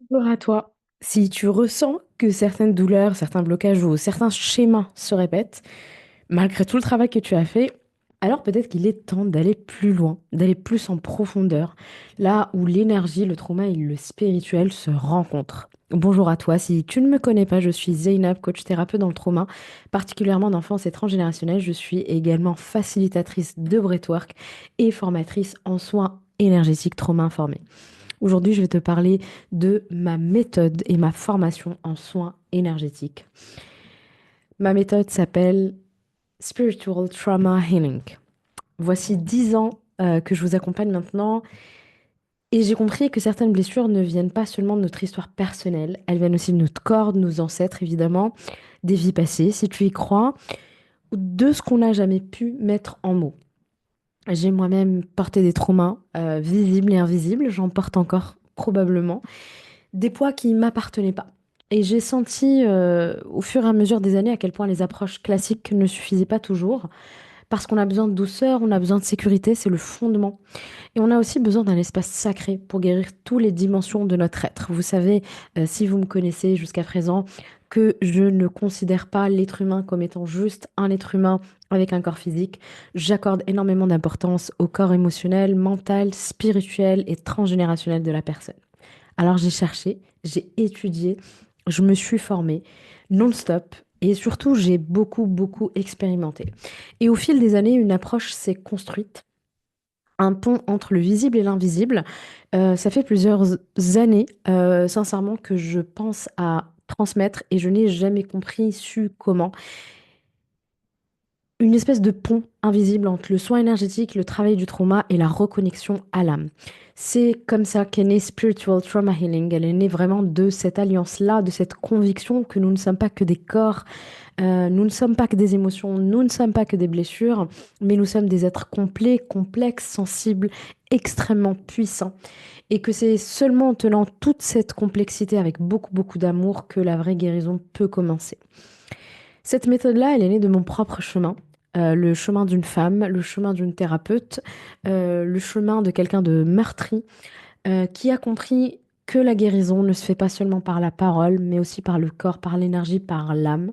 Bonjour à toi. Si tu ressens que certaines douleurs, certains blocages ou certains schémas se répètent, malgré tout le travail que tu as fait, alors peut-être qu'il est temps d'aller plus loin, d'aller plus en profondeur, là où l'énergie, le trauma et le spirituel se rencontrent. Bonjour à toi, si tu ne me connais pas, je suis Zeynab, coach thérapeute dans le trauma, particulièrement d'enfance et transgénérationnelle. Je suis également facilitatrice de breathwork et formatrice en soins énergétiques trauma informés. Aujourd'hui, je vais te parler de ma méthode et ma formation en soins énergétiques. Ma méthode s'appelle Spiritual Trauma Healing. Voici 10 ans que je vous accompagne maintenant et j'ai compris que certaines blessures ne viennent pas seulement de notre histoire personnelle, elles viennent aussi de notre corps, de nos ancêtres évidemment, des vies passées, si tu y crois, ou de ce qu'on n'a jamais pu mettre en mots. J'ai moi-même porté des traumas visibles et invisibles, j'en porte encore probablement. Des poids qui ne m'appartenaient pas. Et j'ai senti au fur et à mesure des années à quel point les approches classiques ne suffisaient pas toujours, parce qu'on a besoin de douceur, on a besoin de sécurité, c'est le fondement. Et on a aussi besoin d'un espace sacré pour guérir toutes les dimensions de notre être. Vous savez, si vous me connaissez jusqu'à présent, que je ne considère pas l'être humain comme étant juste un être humain avec un corps physique. J'accorde énormément d'importance au corps émotionnel, mental, spirituel et transgénérationnel de la personne. Alors j'ai cherché, j'ai étudié, je me suis formée non-stop et surtout j'ai beaucoup expérimenté. Et au fil des années, une approche s'est construite, un pont entre le visible et l'invisible. Ça fait plusieurs années, sincèrement, que je pense à transmettre et je n'ai jamais compris, su comment une espèce de pont invisible entre le soin énergétique, le travail du trauma et la reconnexion à l'âme. C'est comme ça qu'est née Spiritual Trauma Healing. Elle est née vraiment de cette alliance-là, de cette conviction que nous ne sommes pas que des corps, nous ne sommes pas que des émotions, nous ne sommes pas que des blessures, mais nous sommes des êtres complets, complexes, sensibles, extrêmement puissants. Et que c'est seulement en tenant toute cette complexité avec beaucoup d'amour que la vraie guérison peut commencer. Cette méthode-là, elle est née de mon propre chemin, le chemin d'une femme, le chemin d'une thérapeute, le chemin de quelqu'un de meurtri, qui a compris que la guérison ne se fait pas seulement par la parole, mais aussi par le corps, par l'énergie, par l'âme.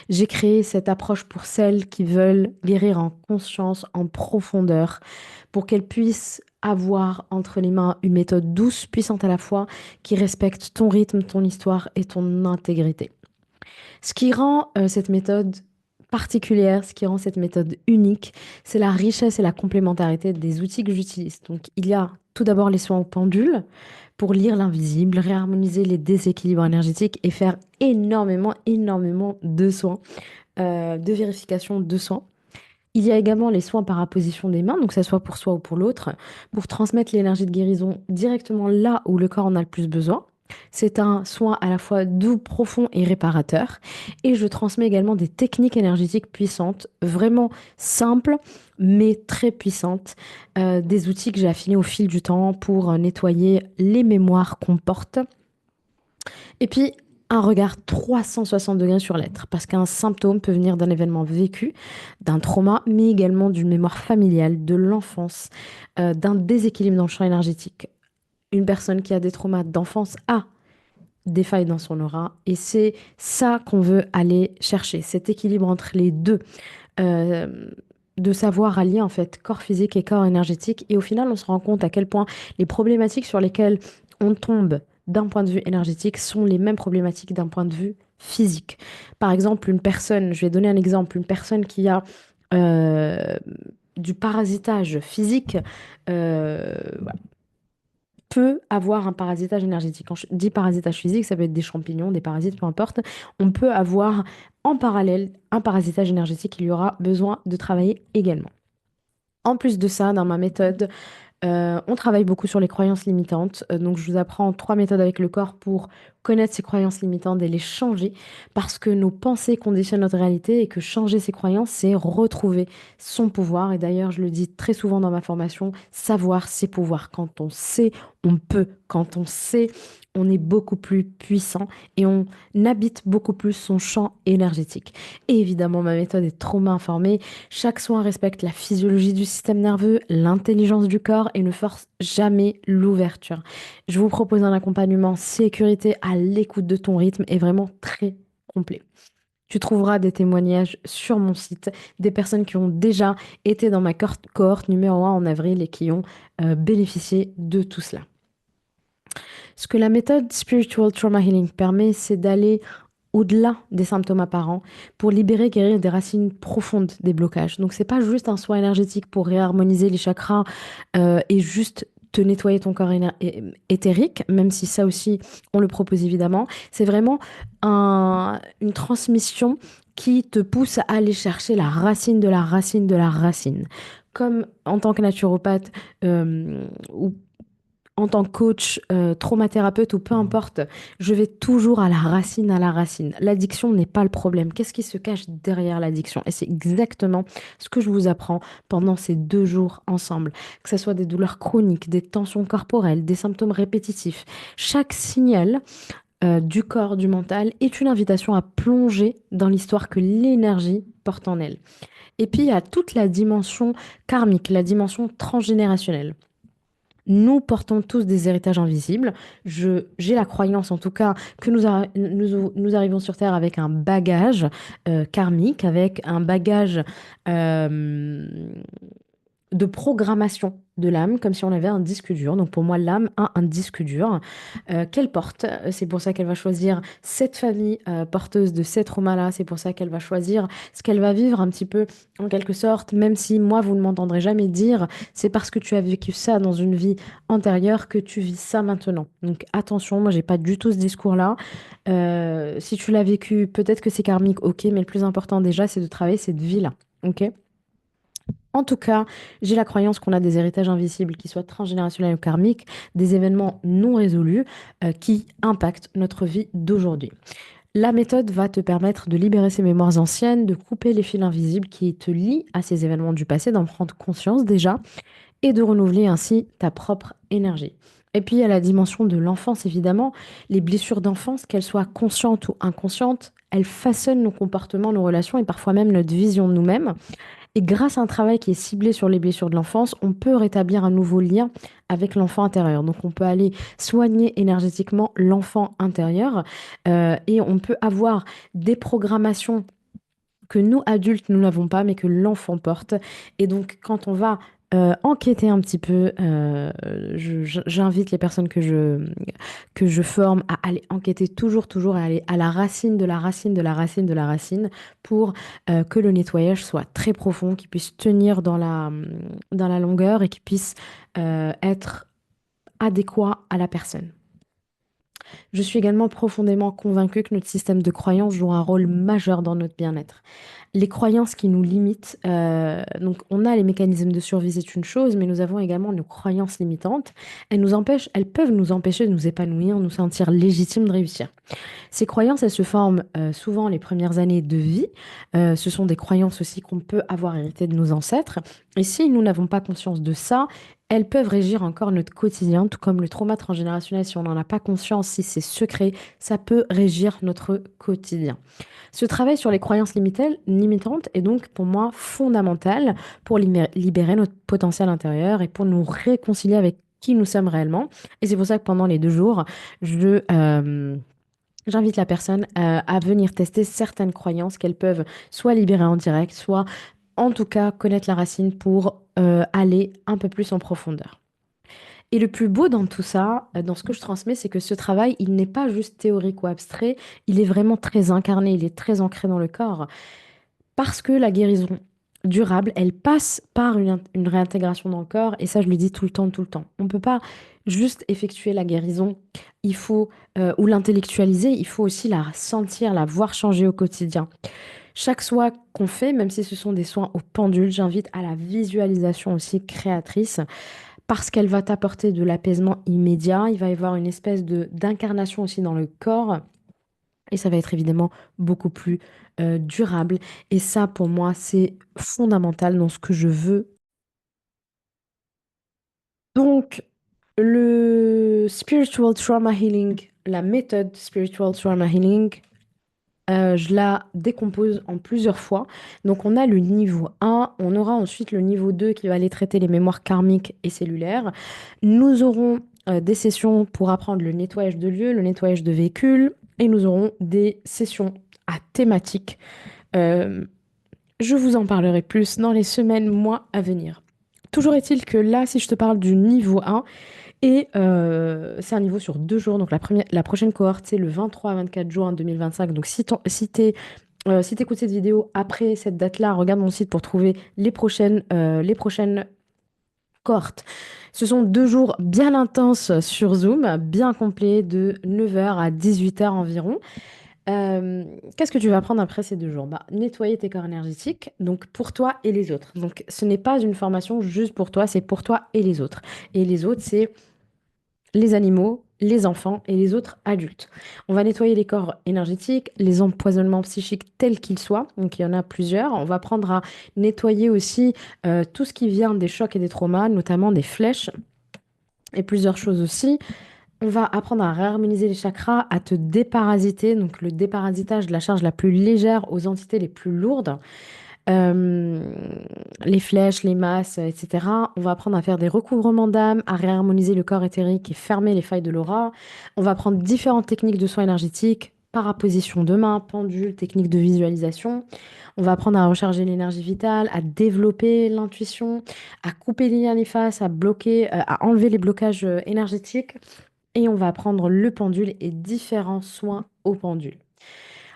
J'ai créé cette approche pour celles qui veulent guérir en conscience, en profondeur, pour qu'elles puissent avoir entre les mains une méthode douce, puissante à la fois, qui respecte ton rythme, ton histoire et ton intégrité. Ce qui rend cette méthode particulière, ce qui rend cette méthode unique, c'est la richesse et la complémentarité des outils que j'utilise. Donc, il y a tout d'abord les soins au pendule pour lire l'invisible, réharmoniser les déséquilibres énergétiques et faire énormément de soins, de vérification de soins. Il y a également les soins par apposition des mains, donc que ce soit pour soi ou pour l'autre, pour transmettre l'énergie de guérison directement là où le corps en a le plus besoin. C'est un soin à la fois doux, profond et réparateur. Et je transmets également des techniques énergétiques puissantes, vraiment simples, mais très puissantes. Des outils que j'ai affinés au fil du temps pour nettoyer les mémoires qu'on porte. Et puis, un regard 360 degrés sur l'être, parce qu'un symptôme peut venir d'un événement vécu, d'un trauma, mais également d'une mémoire familiale, de l'enfance, d'un déséquilibre dans le champ énergétique. Une personne qui a des traumas d'enfance a des failles dans son aura, et c'est ça qu'on veut aller chercher, cet équilibre entre les deux, euh, de savoir allier en fait corps physique et corps énergétique. Et au final, on se rend compte à quel point les problématiques sur lesquelles on tombe d'un point de vue énergétique sont les mêmes problématiques d'un point de vue physique. Par exemple, une personne, je vais donner un exemple, une personne qui a euh, du parasitage physique, voilà, peut avoir un parasitage énergétique. Quand je dis parasitage physique, ça peut être des champignons, des parasites, peu importe. On peut avoir en parallèle un parasitage énergétique. Il y aura besoin de travailler également. En plus de ça, dans ma méthode, on travaille beaucoup sur les croyances limitantes. Donc, je vous apprends trois méthodes avec le corps pour connaître ces croyances limitantes et les changer. Parce que nos pensées conditionnent notre réalité et que changer ses croyances, c'est retrouver son pouvoir. Et d'ailleurs, je le dis très souvent dans ma formation, savoir ses pouvoirs. Quand on sait, On peut, quand on sait, on est beaucoup plus puissant et on habite beaucoup plus son champ énergétique. Et évidemment, ma méthode est trauma informée. Chaque soin respecte la physiologie du système nerveux, l'intelligence du corps et ne force jamais l'ouverture. Je vous propose un accompagnement sécurité à l'écoute de ton rythme et vraiment très complet. Tu trouveras des témoignages sur mon site, des personnes qui ont déjà été dans ma cohorte numéro 1 en avril et qui ont bénéficié de tout cela. Ce que la méthode Spiritual Trauma Healing permet, c'est d'aller au-delà des symptômes apparents pour libérer, guérir des racines profondes des blocages. Donc, c'est pas juste un soin énergétique pour réharmoniser les chakras et juste te nettoyer ton corps éthérique, même si ça aussi, on le propose évidemment. C'est vraiment une transmission qui te pousse à aller chercher la racine de la racine de la racine. Comme en tant que naturopathe ou en tant que coach, traumathérapeute ou peu importe, je vais toujours à la racine, à la racine. L'addiction n'est pas le problème. Qu'est-ce qui se cache derrière l'addiction? Et c'est exactement ce que je vous apprends pendant ces 2 jours ensemble. Que ce soit des douleurs chroniques, des tensions corporelles, des symptômes répétitifs. Chaque signal du corps, du mental est une invitation à plonger dans l'histoire que l'énergie porte en elle. Et puis, il y a toute la dimension karmique, la dimension transgénérationnelle. Nous portons tous des héritages invisibles. J'ai la croyance, en tout cas, que nous arrivons sur Terre avec un bagage karmique, avec un bagage euh, de programmation de l'âme, comme si on avait un disque dur. Donc pour moi, l'âme a un disque dur qu'elle porte. C'est pour ça qu'elle va choisir cette famille porteuse de ces traumas-là. C'est pour ça qu'elle va choisir ce qu'elle va vivre un petit peu, en quelque sorte, même si moi, vous ne m'entendrez jamais dire, c'est parce que tu as vécu ça dans une vie antérieure que tu vis ça maintenant. Donc attention, moi, j'ai pas du tout ce discours-là. Si tu l'as vécu, peut-être que c'est karmique, ok, mais le plus important déjà, c'est de travailler cette vie-là. Ok? En tout cas, j'ai la croyance qu'on a des héritages invisibles, qui soient transgénérationnels ou karmiques, des événements non résolus qui impactent notre vie d'aujourd'hui. La méthode va te permettre de libérer ces mémoires anciennes, de couper les fils invisibles qui te lient à ces événements du passé, d'en prendre conscience déjà et de renouveler ainsi ta propre énergie. Et puis, il y a la dimension de l'enfance, évidemment. Les blessures d'enfance, qu'elles soient conscientes ou inconscientes, elles façonnent nos comportements, nos relations et parfois même notre vision de nous-mêmes. Et grâce à un travail qui est ciblé sur les blessures de l'enfance, on peut rétablir un nouveau lien avec l'enfant intérieur. Donc on peut aller soigner énergétiquement l'enfant intérieur et on peut avoir des programmations que nous, adultes, nous n'avons pas, mais que l'enfant porte. Et donc, quand on va enquêter un petit peu, j'invite les personnes que je forme à aller enquêter toujours, toujours, à aller à la racine de la racine de la racine de la racine pour que le nettoyage soit très profond, qu'il puisse tenir dans la longueur et qu'il puisse être adéquat à la personne. Je suis également profondément convaincue que notre système de croyances joue un rôle majeur dans notre bien-être. Les croyances qui nous limitent, donc on a les mécanismes de survie, c'est une chose, mais nous avons également nos croyances limitantes. Elles peuvent nous empêcher de nous épanouir, nous sentir légitimes de réussir. Ces croyances, elles se forment souvent les premières années de vie. Ce sont des croyances aussi qu'on peut avoir héritées de nos ancêtres. Et si nous n'avons pas conscience de ça, elles peuvent régir encore notre quotidien, tout comme le trauma transgénérationnel. Si on n'en a pas conscience, si c'est secret, ça peut régir notre quotidien. Ce travail sur les croyances limitantes est donc pour moi fondamental pour libérer notre potentiel intérieur et pour nous réconcilier avec qui nous sommes réellement. Et c'est pour ça que pendant les 2 jours, j'invite la personne à venir tester certaines croyances qu'elles peuvent soit libérer en direct, soit en tout cas connaître la racine pour aller un peu plus en profondeur. Et le plus beau dans tout ça, dans ce que je transmets, c'est que ce travail, il n'est pas juste théorique ou abstrait, il est vraiment très incarné, il est très ancré dans le corps. Parce que la guérison durable, elle passe par une réintégration dans le corps, et ça, je le dis tout le temps, tout le temps. On ne peut pas juste effectuer la guérison, il faut, ou l'intellectualiser, il faut aussi la sentir, la voir changer au quotidien. Chaque soin qu'on fait, même si ce sont des soins au pendule, j'invite à la visualisation aussi créatrice parce qu'elle va t'apporter de l'apaisement immédiat. Il va y avoir une espèce de d'incarnation aussi dans le corps et ça va être évidemment beaucoup plus durable. Et ça, pour moi, c'est fondamental dans ce que je veux. Donc, Le spiritual trauma healing, la méthode spiritual trauma healing, je la décompose en plusieurs fois. Donc, on a le niveau 1, on aura ensuite le niveau 2 qui va aller traiter les mémoires karmiques et cellulaires. Nous aurons des sessions pour apprendre le nettoyage de lieux, le nettoyage de véhicules, et nous aurons des sessions à thématique. Euh, je vous en parlerai plus dans les semaines, mois à venir. Toujours est-il que là, si je te parle du niveau 1, et c'est un niveau sur 2 jours. Donc la prochaine cohorte, c'est le 23 à 24 juin 2025. Donc si t'écoutes cette vidéo après cette date-là, regarde mon site pour trouver les prochaines cohortes. Ce sont 2 jours bien intenses sur Zoom, bien complets de 9 h à 18 h environ. Euh, Qu'est-ce que tu vas apprendre après ces 2 jours? Bah, nettoyer tes corps énergétiques, donc pour toi et les autres. Donc ce n'est pas une formation juste pour toi, c'est pour toi et les autres. Et les autres, c'est les animaux, les enfants et les autres adultes. On va nettoyer les corps énergétiques, les empoisonnements psychiques tels qu'ils soient. Donc il y en a plusieurs. On va apprendre à nettoyer aussi tout ce qui vient des chocs et des traumas, notamment des flèches et plusieurs choses aussi. On va apprendre à réharmoniser les chakras, à te déparasiter, donc le déparasitage de la charge la plus légère aux entités les plus lourdes. Euh, les flèches, les masses, etc. On va apprendre à faire des recouvrements d'âme, à réharmoniser le corps éthérique et fermer les failles de l'aura. On va apprendre différentes techniques de soins énergétiques, paraposition de main, pendule, techniques de visualisation. On va apprendre à recharger l'énergie vitale, à développer l'intuition, à couper les liens néfastes, à bloquer, à enlever les blocages énergétiques. Et on va apprendre le pendule et différents soins au pendule.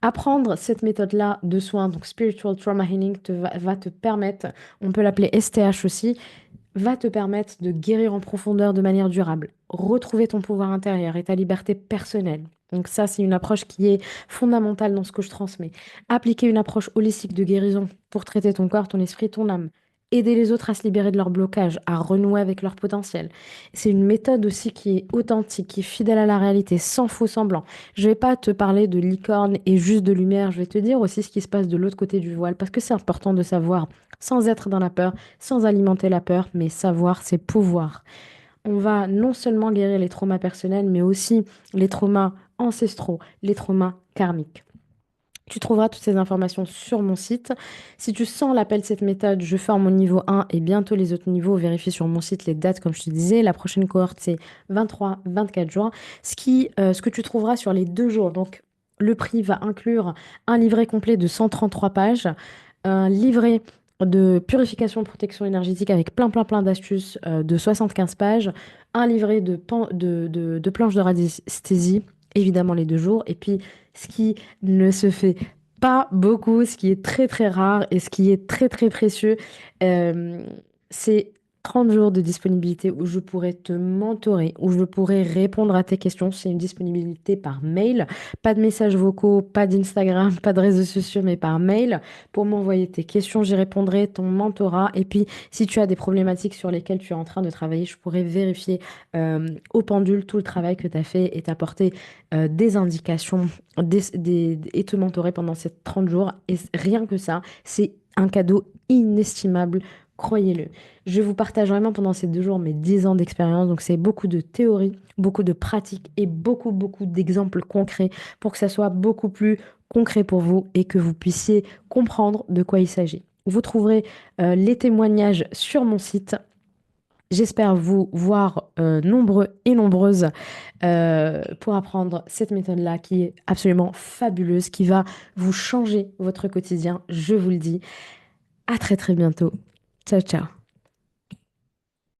Apprendre cette méthode-là de soins, donc Spiritual Trauma Healing, va te permettre, on peut l'appeler STH aussi, va te permettre de guérir en profondeur de manière durable, retrouver ton pouvoir intérieur et ta liberté personnelle. Donc ça, c'est une approche qui est fondamentale dans ce que je transmets. Appliquer une approche holistique de guérison pour traiter ton corps, ton esprit, ton âme. Aider les autres à se libérer de leur blocage, à renouer avec leur potentiel. C'est une méthode aussi qui est authentique, qui est fidèle à la réalité, sans faux semblant. Je vais pas te parler de licorne et juste de lumière, je vais te dire aussi ce qui se passe de l'autre côté du voile, parce que c'est important de savoir, sans être dans la peur, sans alimenter la peur, mais savoir c'est pouvoir. On va non seulement guérir les traumas personnels, mais aussi les traumas ancestraux, les traumas karmiques. Tu trouveras toutes ces informations sur mon site. Si tu sens l'appel de cette méthode, je forme au niveau 1 et bientôt les autres niveaux. Vérifie sur mon site les dates, comme je te disais. La prochaine cohorte, c'est 23-24 juin. Ce que tu trouveras sur les 2 jours. Donc, le prix va inclure un livret complet de 133 pages, un livret de purification protection énergétique avec plein, plein, plein d'astuces de 75 pages, un livret de planches de radiesthésie, évidemment les 2 jours, et puis ce qui ne se fait pas beaucoup, ce qui est très, très rare et ce qui est très, très précieux, euh, c'est 30 jours de disponibilité où je pourrais te mentorer, où je pourrais répondre à tes questions. C'est une disponibilité par mail. Pas de messages vocaux, pas d'Instagram, pas de réseaux sociaux, mais par mail. Pour m'envoyer tes questions, j'y répondrai, ton mentorat. Et puis, si tu as des problématiques sur lesquelles tu es en train de travailler, je pourrais vérifier au pendule tout le travail que tu as fait et t'apporter des indications et te mentorer pendant ces 30 jours. Et rien que ça, c'est un cadeau inestimable. Croyez-le. Je vous partage vraiment pendant ces 2 jours mes 10 ans d'expérience. Donc, c'est beaucoup de théorie, beaucoup de pratique et beaucoup, beaucoup d'exemples concrets pour que ça soit beaucoup plus concret pour vous et que vous puissiez comprendre de quoi il s'agit. Vous trouverez les témoignages sur mon site. J'espère vous voir nombreux et nombreuses pour apprendre cette méthode-là qui est absolument fabuleuse, qui va vous changer votre quotidien, je vous le dis. À très très bientôt. Ciao, ciao.